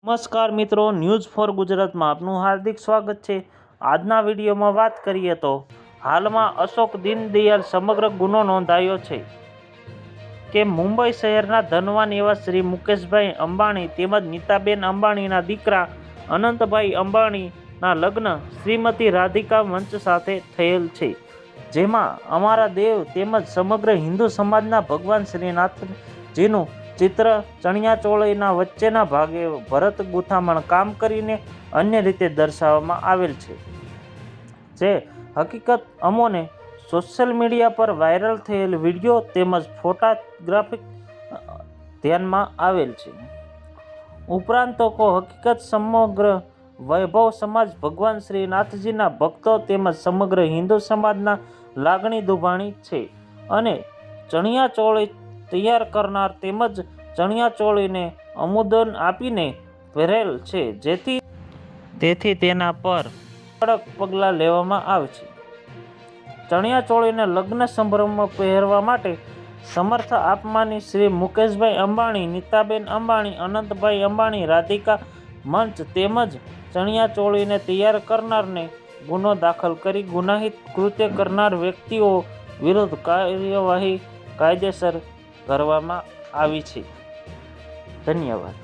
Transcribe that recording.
નમસ્કાર મિત્રો, news for ગુજરાતમાં આપનું હાર્દિક સ્વાગત છે। આજના વિડીયોમાં વાત કરીએ તો હાલમાં અશોક દીનદયાળ સમગ્ર ગુનો નોંધાયો છે કે મુંબઈ શહેરના ધનવાન એવા શ્રી મુકેશભાઈ અંબાણી તેમજ નીતાબેન અંબાણીના દીકરા અનંતભાઈ અંબાણીના લગ્ન શ્રીમતી રાધિકા મંચ સાથે થયેલ છે, જેમાં અમારા દેવ તેમજ સમગ્ર હિન્દુ સમાજના ભગવાન શ્રીનાથજીનું ચિત્ર ચણિયાચોળીના વચ્ચેના ભાગે ભરત ગૂંથામણ કામ કરીને અન્ય રીતે દર્શાવવામાં આવેલ છે, જે હકીકત અમોને સોશિયલ મીડિયા પર વાયરલ થયેલ વિડીયો તેમજ ફોટોગ્રાફિક ધ્યાનમાં આવેલ છે। ઉપરાંત તો હકીકત સમગ્ર વૈભવ સમાજ ભગવાન શ્રીનાથજીના ભક્તો તેમજ સમગ્ર હિન્દુ સમાજના લાગણી દુભાણી છે અને ચણિયાચોળી તૈયાર કરનાર તેમજ ચણિયાચોળીને અનુદાન આપીને પહેરેલ છે, તેથી તેના પર કડક પગલાં લેવામાં આવશે। ચણિયાચોળીને લગ્ન સમારંભમાં પહેરવા માટે સમર્થ આપવાની શ્રી મુકેશભાઈ અંબાણી, નીતાબેન અંબાણી, અનંતભાઈ અંબાણી, રાધિકા મંચ તેમજ ચણિયાચોળીને તૈયાર કરનારને ગુનો દાખલ કરી ગુનાહિત કૃત્ય કરનાર વ્યક્તિઓ વિરુદ્ધ કાર્યવાહી કાયદેસર કરવામાં આવી છે। ધન્યવાદ।